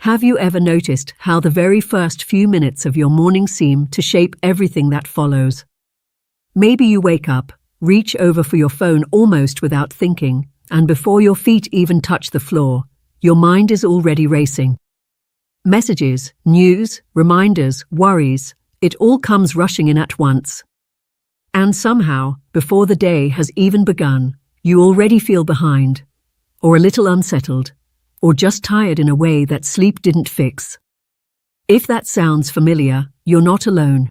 Have you ever noticed how the very first few minutes of your morning seem to shape everything that follows? Maybe you wake up, reach over for your phone almost without thinking, and before your feet even touch the floor, your mind is already racing. Messages, news, reminders, worries, it all comes rushing in at once. And somehow, before the day has even begun, you already feel behind, or a little unsettled, or just tired in a way that sleep didn't fix. If that sounds familiar, you're not alone.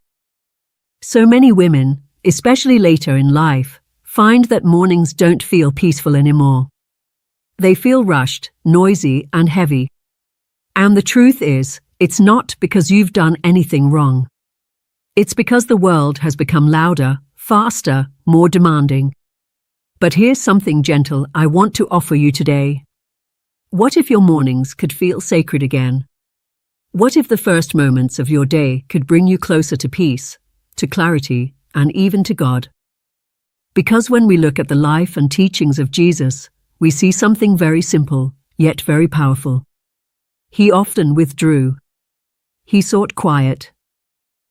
So many women, especially later in life, find that mornings don't feel peaceful anymore. They feel rushed, noisy, and heavy. And the truth is, it's not because you've done anything wrong. It's because the world has become louder, faster, more demanding. But here's something gentle I want to offer you today. What if your mornings could feel sacred again? What if the first moments of your day could bring you closer to peace, to clarity, and even to God? Because when we look at the life and teachings of Jesus, we see something very simple, yet very powerful. He often withdrew. He sought quiet.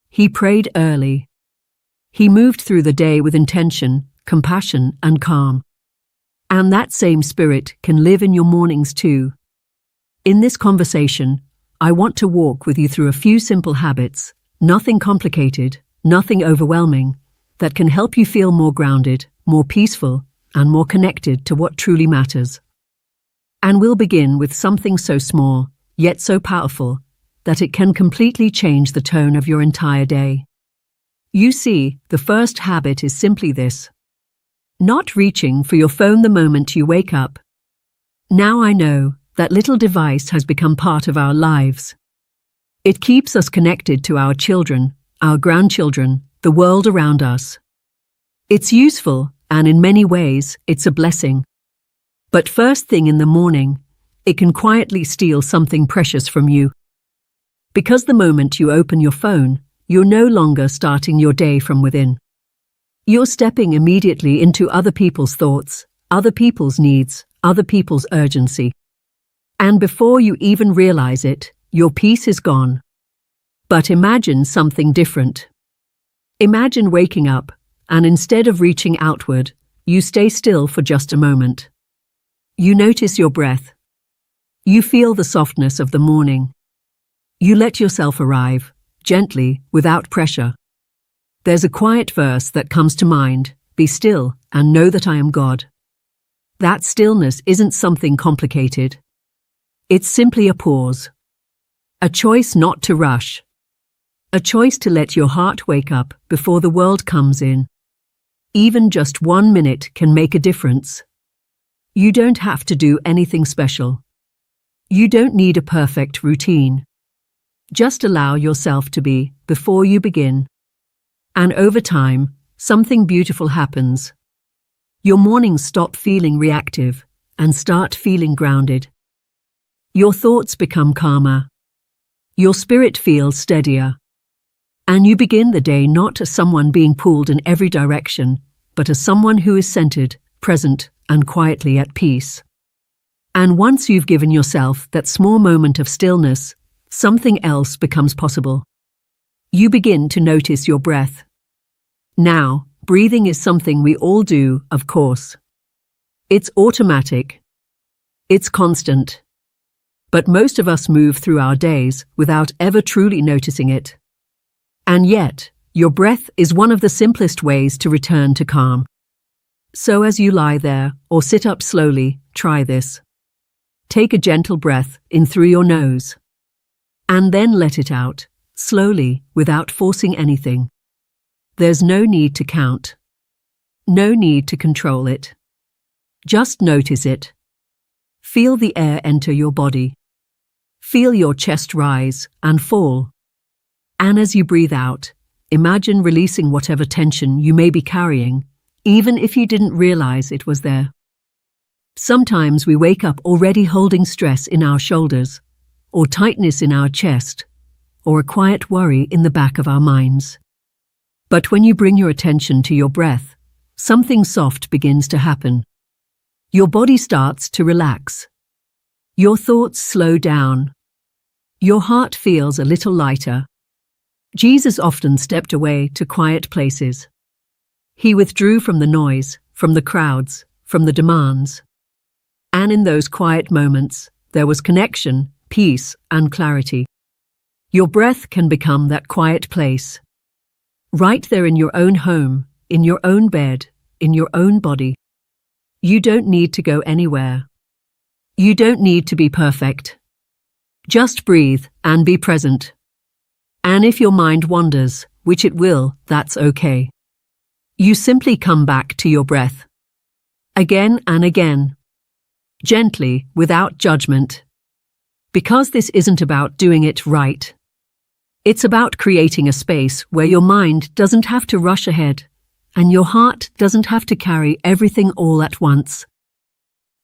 He prayed early. He moved through the day with intention, compassion, and calm. And that same spirit can live in your mornings too. In this conversation, I want to walk with you through a few simple habits, nothing complicated, nothing overwhelming, that can help you feel more grounded, more peaceful, and more connected to what truly matters. And we'll begin with something so small, yet so powerful, that it can completely change the tone of your entire day. You see, the first habit is simply this: not reaching for your phone the moment you wake up. Now I know that little device has become part of our lives. It keeps us connected to our children, our grandchildren, the world around us. It's useful, and in many ways, it's a blessing. But first thing in the morning, it can quietly steal something precious from you. Because the moment you open your phone, you're no longer starting your day from within. You're stepping immediately into other people's thoughts, other people's needs, other people's urgency. And before you even realize it, your peace is gone. But imagine something different. Imagine waking up, and instead of reaching outward, you stay still for just a moment. You notice your breath. You feel the softness of the morning. You let yourself arrive, gently, without pressure. There's a quiet verse that comes to mind: be still and know that I am God. That stillness isn't something complicated. It's simply a pause. A choice not to rush. A choice to let your heart wake up before the world comes in. Even just 1 minute can make a difference. You don't have to do anything special. You don't need a perfect routine. Just allow yourself to be before you begin. And over time, something beautiful happens. Your mornings stop feeling reactive and start feeling grounded. Your thoughts become calmer. Your spirit feels steadier. And you begin the day not as someone being pulled in every direction, but as someone who is centered, present, and quietly at peace. And once you've given yourself that small moment of stillness, something else becomes possible. You begin to notice your breath. Now, breathing is something we all do, of course. It's automatic. It's constant. But most of us move through our days without ever truly noticing it. And yet, your breath is one of the simplest ways to return to calm. So as you lie there or sit up slowly, try this. Take a gentle breath in through your nose. And then let it out, slowly, without forcing anything. There's no need to count. No need to control it. Just notice it. Feel the air enter your body. Feel your chest rise and fall. And as you breathe out, imagine releasing whatever tension you may be carrying, even if you didn't realize it was there. Sometimes we wake up already holding stress in our shoulders, or tightness in our chest, or a quiet worry in the back of our minds. But when you bring your attention to your breath, something soft begins to happen. Your body starts to relax. Your thoughts slow down. Your heart feels a little lighter. Jesus often stepped away to quiet places. He withdrew from the noise, from the crowds, from the demands. And in those quiet moments, there was connection, peace, and clarity. Your breath can become that quiet place. Right there in your own home, in your own bed, in your own body. You don't need to go anywhere. You don't need to be perfect. Just breathe and be present. And if your mind wanders, which it will, that's okay. You simply come back to your breath. Again and again. Gently, without judgment. Because this isn't about doing it right. It's about creating a space where your mind doesn't have to rush ahead, and your heart doesn't have to carry everything all at once.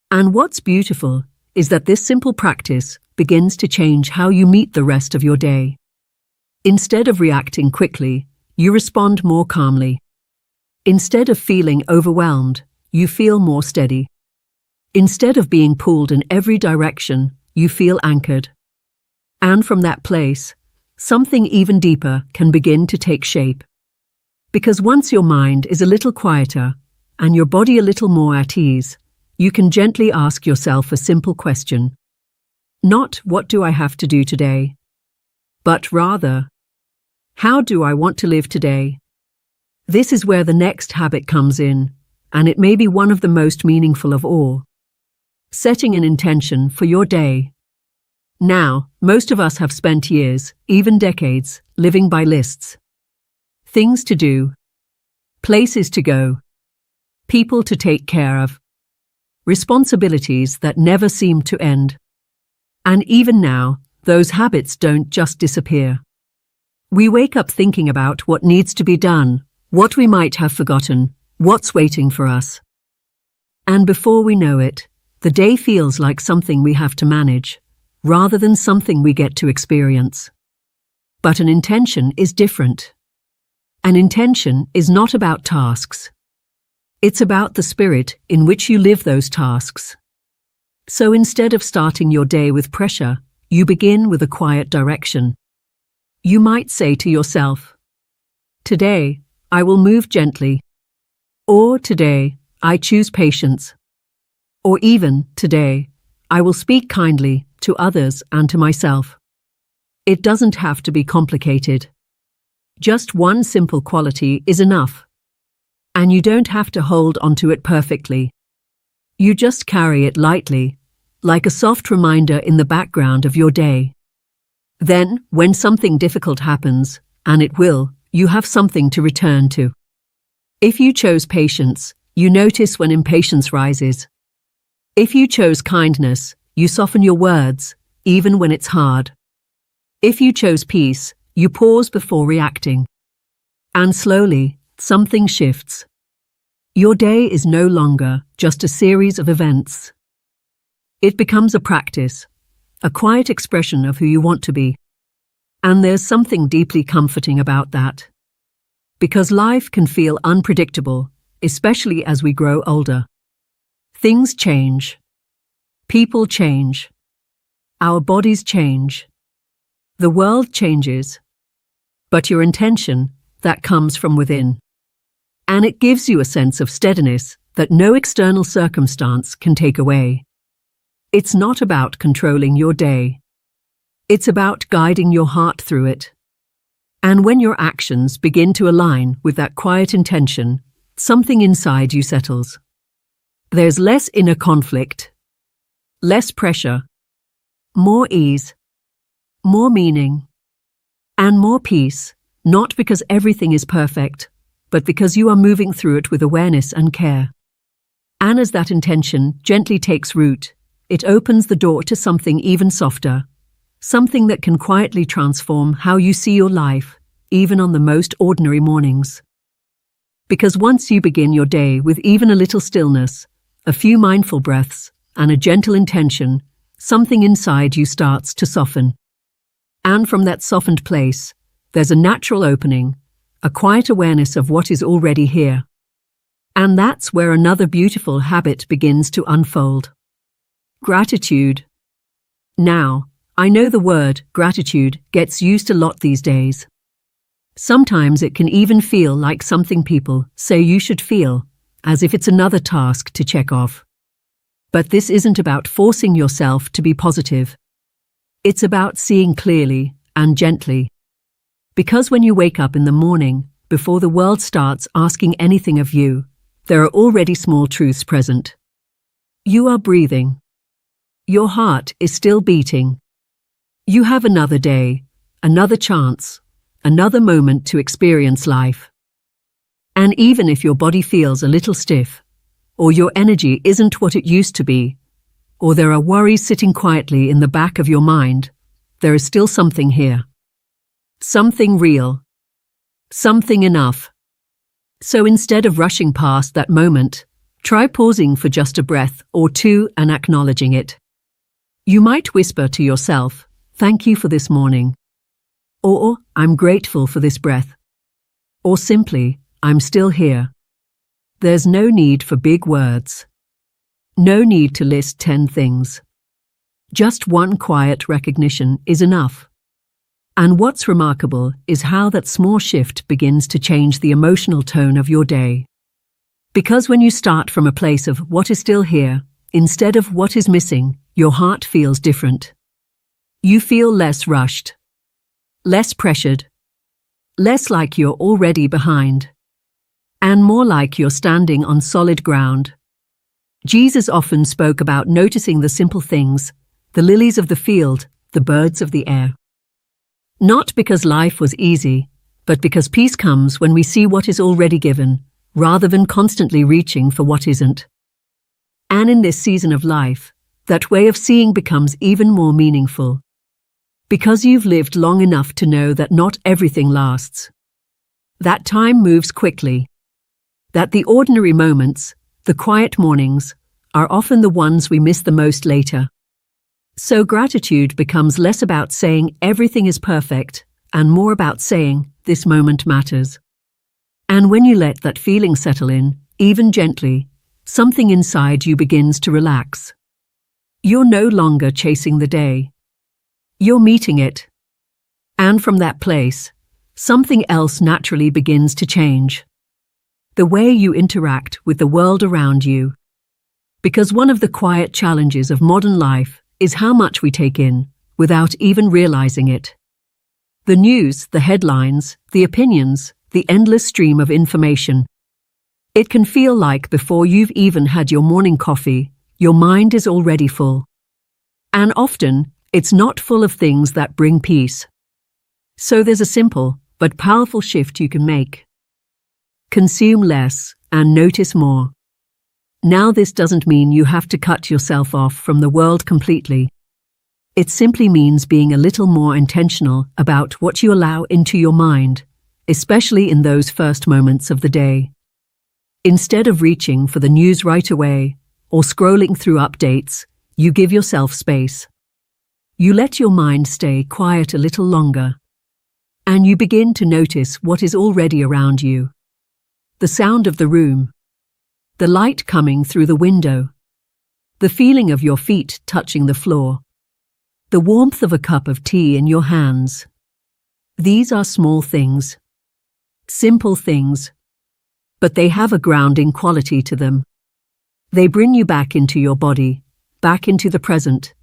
And what's beautiful is that this simple practice begins to change how you meet the rest of your day. Instead of reacting quickly, you respond more calmly. Instead of feeling overwhelmed, you feel more steady. Instead of being pulled in every direction, you feel anchored. And from that place, something even deeper can begin to take shape. Because once your mind is a little quieter and your body a little more at ease, you can gently ask yourself a simple question. Not, what do I have to do today? But rather, how do I want to live today? This is where the next habit comes in, and it may be one of the most meaningful of all. Setting an intention for your day. Now, most of us have spent years, even decades, living by lists. Things to do, places to go, people to take care of, responsibilities that never seem to end. And even now, those habits don't just disappear. We wake up thinking about what needs to be done, what we might have forgotten, what's waiting for us. And before we know it, the day feels like something we have to manage, rather than something we get to experience. But an intention is different. An intention is not about tasks. It's about the spirit in which you live those tasks. So instead of starting your day with pressure, you begin with a quiet direction. You might say to yourself, "Today, I will move gently." Or "Today, I choose patience." Or even, "Today, I will speak kindly to others and to myself." It doesn't have to be complicated. Just one simple quality is enough. And you don't have to hold onto it perfectly. You just carry it lightly, like a soft reminder in the background of your day. Then, when something difficult happens, and it will, you have something to return to. If you chose patience, you notice when impatience rises. If you chose kindness, you soften your words, even when it's hard. If you chose peace, you pause before reacting. And slowly, something shifts. Your day is no longer just a series of events. It becomes a practice, a quiet expression of who you want to be. And there's something deeply comforting about that. Because life can feel unpredictable, especially as we grow older. Things change. People change. Our bodies change. The world changes. But your intention, that comes from within. And it gives you a sense of steadiness that no external circumstance can take away. It's not about controlling your day. It's about guiding your heart through it. And when your actions begin to align with that quiet intention, something inside you settles. There's less inner conflict, less pressure, more ease, more meaning, and more peace, not because everything is perfect, but because you are moving through it with awareness and care. And as that intention gently takes root, it opens the door to something even softer, something that can quietly transform how you see your life, even on the most ordinary mornings. Because once you begin your day with even a little stillness, a few mindful breaths, and a gentle intention, something inside you starts to soften. And from that softened place, there's a natural opening, a quiet awareness of what is already here. And that's where another beautiful habit begins to unfold. Gratitude. Now, I know the word gratitude gets used a lot these days. Sometimes it can even feel like something people say you should feel, as if it's another task to check off. But this isn't about forcing yourself to be positive. It's about seeing clearly and gently. Because when you wake up in the morning, before the world starts asking anything of you, there are already small truths present. You are breathing. Your heart is still beating. You have another day, another chance, another moment to experience life. And even if your body feels a little stiff, or your energy isn't what it used to be, or there are worries sitting quietly in the back of your mind, there is still something here. Something real. Something enough. So instead of rushing past that moment, try pausing for just a breath or two and acknowledging it. You might whisper to yourself, "Thank you for this morning." Or, "I'm grateful for this breath." Or simply, "I'm still here." There's no need for big words. No need to list 10 things. Just one quiet recognition is enough. And what's remarkable is how that small shift begins to change the emotional tone of your day. Because when you start from a place of what is still here, instead of what is missing, your heart feels different. You feel less rushed, less pressured, less like you're already behind, and more like you're standing on solid ground. Jesus often spoke about noticing the simple things, the lilies of the field, the birds of the air. Not because life was easy, but because peace comes when we see what is already given, rather than constantly reaching for what isn't. And in this season of life, that way of seeing becomes even more meaningful. Because you've lived long enough to know that not everything lasts. That time moves quickly. That the ordinary moments, the quiet mornings, are often the ones we miss the most later. So gratitude becomes less about saying everything is perfect and more about saying this moment matters. And when you let that feeling settle in, even gently, something inside you begins to relax. You're no longer chasing the day. You're meeting it. And from that place, something else naturally begins to change. The way you interact with the world around you. Because one of the quiet challenges of modern life is how much we take in, without even realizing it. The news, the headlines, the opinions, the endless stream of information. It can feel like before you've even had your morning coffee, your mind is already full. And often, it's not full of things that bring peace. So there's a simple, but powerful shift you can make. Consume less and notice more. Now this doesn't mean you have to cut yourself off from the world completely. It simply means being a little more intentional about what you allow into your mind, especially in those first moments of the day. Instead of reaching for the news right away or scrolling through updates, you give yourself space. You let your mind stay quiet a little longer, and you begin to notice what is already around you. The sound of the room. The light coming through the window. The feeling of your feet touching the floor. The warmth of a cup of tea in your hands. These are small things. Simple things. But they have a grounding quality to them. They bring you back into your body, back into the present,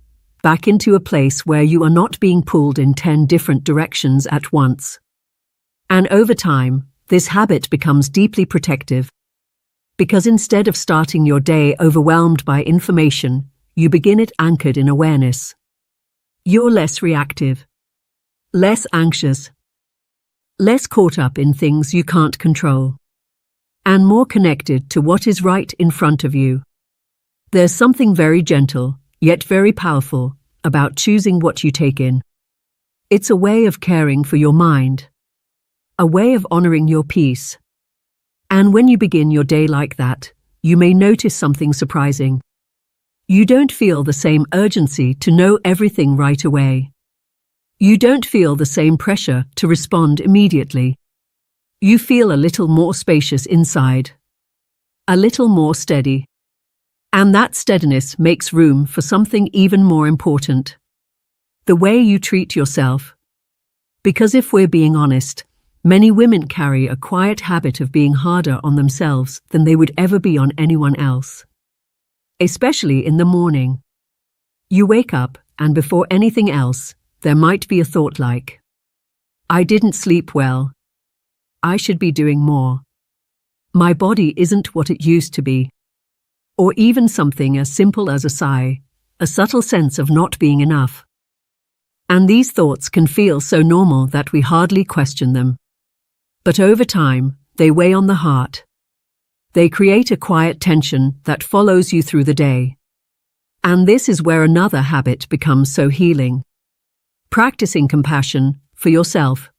back into a place where you are not being pulled in 10 different directions at once. And over time, this habit becomes deeply protective. Because instead of starting your day overwhelmed by information, you begin it anchored in awareness. You're less reactive, less anxious, less caught up in things you can't control, and more connected to what is right in front of you. There's something very gentle, yet very powerful, about choosing what you take in. It's a way of caring for your mind, a way of honoring your peace. And when you begin your day like that, you may notice something surprising. You don't feel the same urgency to know everything right away. You don't feel the same pressure to respond immediately. You feel a little more spacious inside, a little more steady. And that steadiness makes room for something even more important. The way you treat yourself. Because if we're being honest, many women carry a quiet habit of being harder on themselves than they would ever be on anyone else. Especially in the morning. You wake up, and before anything else, there might be a thought like, I didn't sleep well. I should be doing more. My body isn't what it used to be. Or even something as simple as a sigh, a subtle sense of not being enough. And these thoughts can feel so normal that we hardly question them. But over time, they weigh on the heart. They create a quiet tension that follows you through the day. And this is where another habit becomes so healing. Practicing compassion for yourself.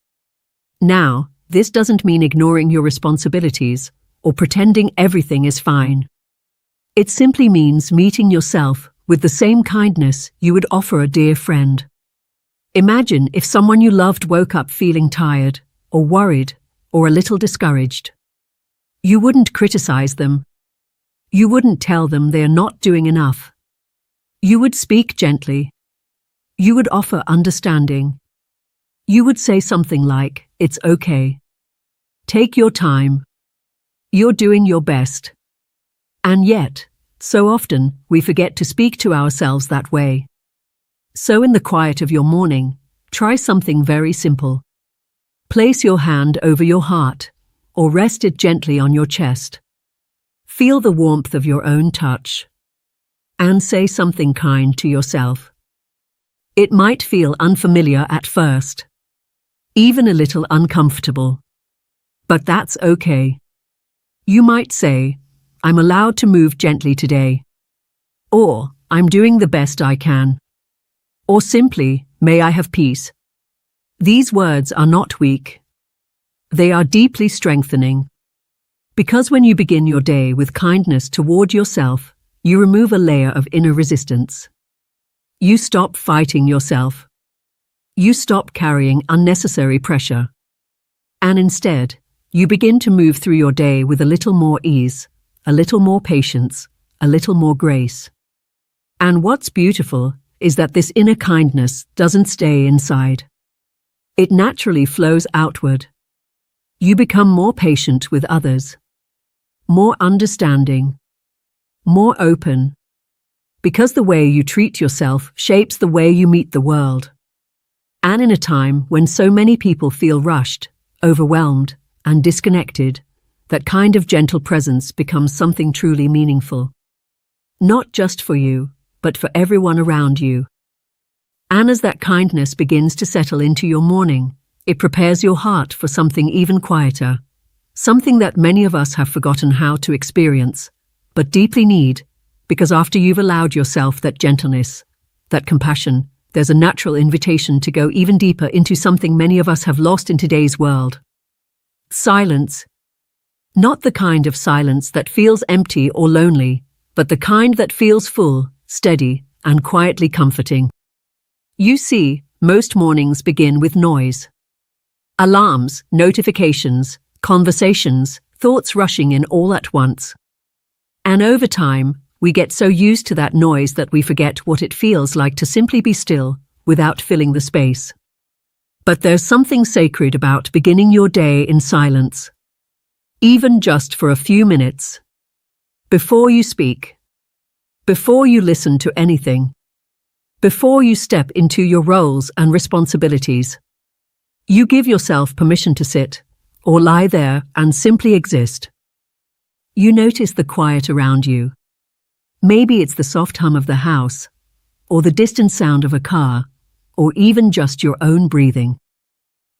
Now, this doesn't mean ignoring your responsibilities or pretending everything is fine. It simply means meeting yourself with the same kindness you would offer a dear friend. Imagine if someone you loved woke up feeling tired, or worried, or a little discouraged. You wouldn't criticize them. You wouldn't tell them they're not doing enough. You would speak gently. You would offer understanding. You would say something like, "It's okay. Take your time. You're doing your best." And yet, so often, we forget to speak to ourselves that way. So in the quiet of your morning, try something very simple. Place your hand over your heart, or rest it gently on your chest. Feel the warmth of your own touch. And say something kind to yourself. It might feel unfamiliar at first, even a little uncomfortable. But that's okay. You might say, "I'm allowed to move gently today." Or, "I'm doing the best I can." Or simply, "May I have peace." These words are not weak. They are deeply strengthening. Because when you begin your day with kindness toward yourself, you remove a layer of inner resistance. You stop fighting yourself. You stop carrying unnecessary pressure. And instead, you begin to move through your day with a little more ease, a little more patience, a little more grace. And what's beautiful is that this inner kindness doesn't stay inside. It naturally flows outward. You become more patient with others, more understanding, more open, because the way you treat yourself shapes the way you meet the world. And in a time when so many people feel rushed, overwhelmed, and disconnected, that kind of gentle presence becomes something truly meaningful. Not just for you, but for everyone around you. And as that kindness begins to settle into your morning, it prepares your heart for something even quieter, something that many of us have forgotten how to experience, but deeply need, because after you've allowed yourself that gentleness, that compassion, there's a natural invitation to go even deeper into something many of us have lost in today's world. Silence. Not the kind of silence that feels empty or lonely, but the kind that feels full, steady, and quietly comforting. You see, most mornings begin with noise. Alarms, notifications, conversations, thoughts rushing in all at once. And over time, we get so used to that noise that we forget what it feels like to simply be still, without filling the space. But there's something sacred about beginning your day in silence. Even just for a few minutes. Before you speak. Before you listen to anything. Before you step into your roles and responsibilities. You give yourself permission to sit, or lie there and simply exist. You notice the quiet around you. Maybe it's the soft hum of the house, or the distant sound of a car, or even just your own breathing.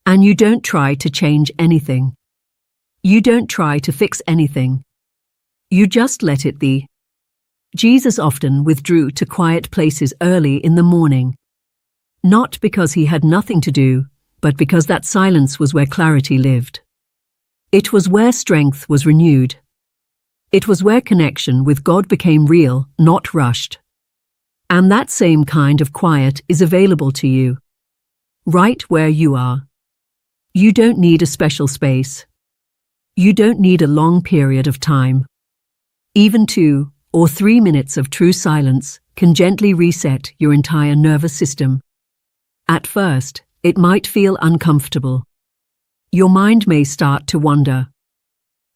And you don't try to change anything. You don't try to fix anything. You just let it be. Jesus often withdrew to quiet places early in the morning. Not because he had nothing to do, but because that silence was where clarity lived. It was where strength was renewed. It was where connection with God became real, not rushed. And that same kind of quiet is available to you. Right where you are. You don't need a special space. You don't need a long period of time. Even 2 or 3 minutes of true silence can gently reset your entire nervous system. At first, it might feel uncomfortable. Your mind may start to wander.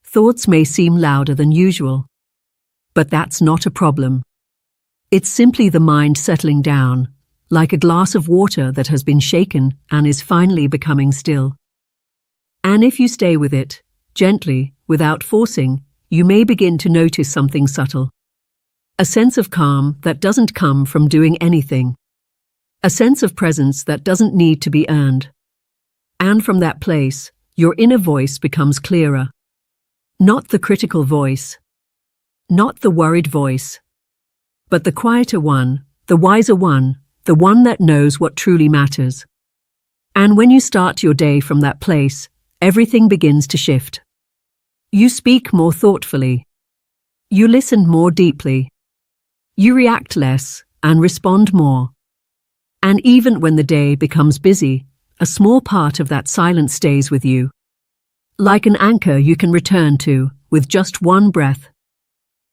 Thoughts may seem louder than usual. But that's not a problem. It's simply the mind settling down, like a glass of water that has been shaken and is finally becoming still. And if you stay with it, gently, without forcing, you may begin to notice something subtle. A sense of calm that doesn't come from doing anything. A sense of presence that doesn't need to be earned. And from that place, your inner voice becomes clearer. Not the critical voice. Not the worried voice. But the quieter one, the wiser one, the one that knows what truly matters. And when you start your day from that place, everything begins to shift. You speak more thoughtfully. You listen more deeply. You react less and respond more. And even when the day becomes busy, a small part of that silence stays with you. Like an anchor you can return to with just one breath.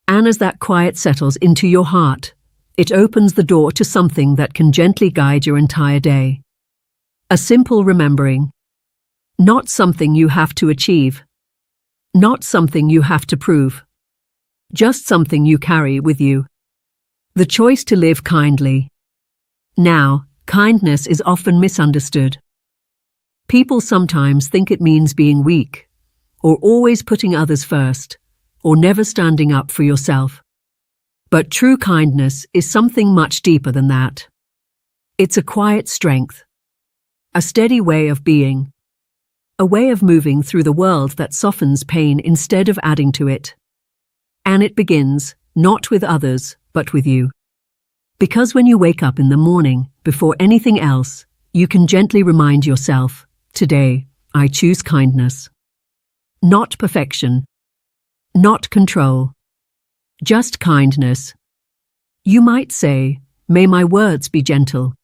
And as that quiet settles into your heart, it opens the door to something that can gently guide your entire day. A simple remembering. Not something you have to achieve. Not something you have to prove. Just something you carry with you. The choice to live kindly. Now, kindness is often misunderstood. People sometimes think it means being weak, or always putting others first, or never standing up for yourself. But true kindness is something much deeper than that. It's a quiet strength. A steady way of being. A way of moving through the world that softens pain instead of adding to it. And it begins, not with others, but with you. Because when you wake up in the morning, before anything else, you can gently remind yourself, today, I choose kindness. Not perfection. Not control. Just kindness. You might say, may my words be gentle.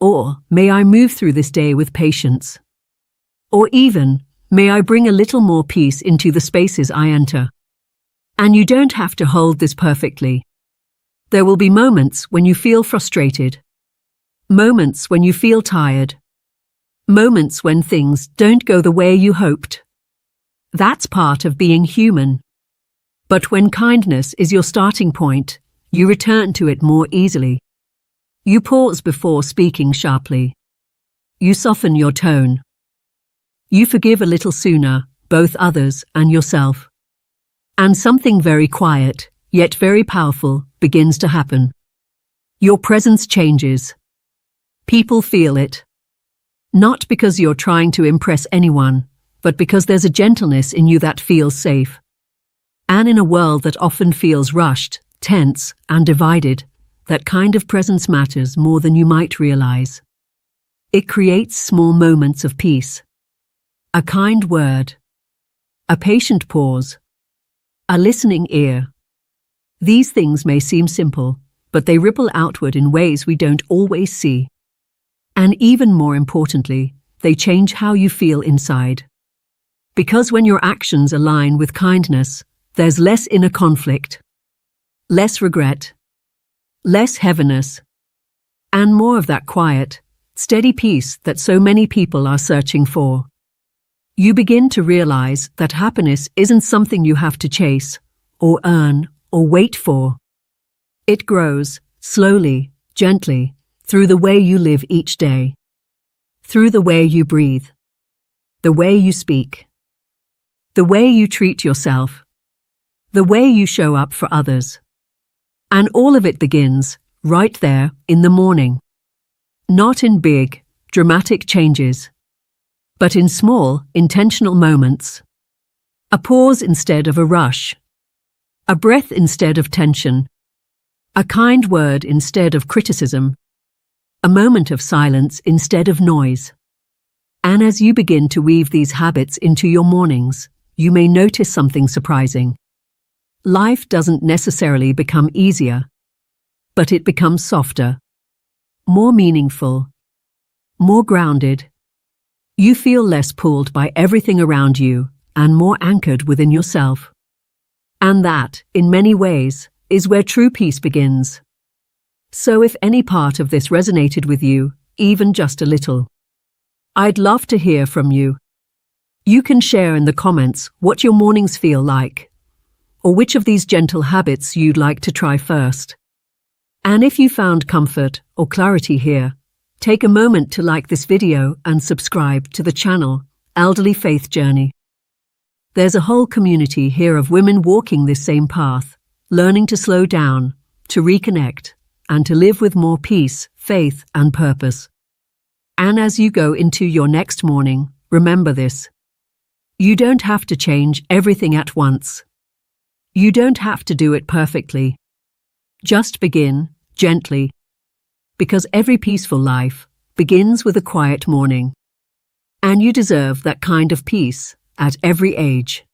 Or, may I move through this day with patience. Or even, may I bring a little more peace into the spaces I enter. And you don't have to hold this perfectly. There will be moments when you feel frustrated. Moments when you feel tired. Moments when things don't go the way you hoped. That's part of being human. But when kindness is your starting point, you return to it more easily. You pause before speaking sharply. You soften your tone. You forgive a little sooner, both others and yourself. And something very quiet, yet very powerful, begins to happen. Your presence changes. People feel it. Not because you're trying to impress anyone, but because there's a gentleness in you that feels safe. And in a world that often feels rushed, tense, and divided, that kind of presence matters more than you might realize. It creates small moments of peace. A kind word. A patient pause. A listening ear. These things may seem simple, but they ripple outward in ways we don't always see. And even more importantly, they change how you feel inside. Because when your actions align with kindness, there's less inner conflict, less regret, less heaviness, and more of that quiet, steady peace that so many people are searching for. You begin to realize that happiness isn't something you have to chase, or earn, or wait for. It grows, slowly, gently, through the way you live each day. Through the way you breathe. The way you speak. The way you treat yourself. The way you show up for others. And all of it begins, right there, in the morning. Not in big, dramatic changes, but in small, intentional moments. A pause instead of a rush. A breath instead of tension. A kind word instead of criticism. A moment of silence instead of noise. And as you begin to weave these habits into your mornings, you may notice something surprising. Life doesn't necessarily become easier, but it becomes softer, more meaningful, more grounded. You feel less pulled by everything around you and more anchored within yourself. And that, in many ways, is where true peace begins. So if any part of this resonated with you, even just a little. I'd love to hear from you. You can share in the comments what your mornings feel like, or which of these gentle habits you'd like to try first. And if you found comfort or clarity here, take a moment to like this video and subscribe to the channel, Elderly Faith Journey. There's a whole community here of women walking this same path, learning to slow down, to reconnect, and to live with more peace, faith, and purpose. And as you go into your next morning, remember this. You don't have to change everything at once. You don't have to do it perfectly. Just begin, gently, because every peaceful life begins with a quiet morning. And you deserve that kind of peace at every age.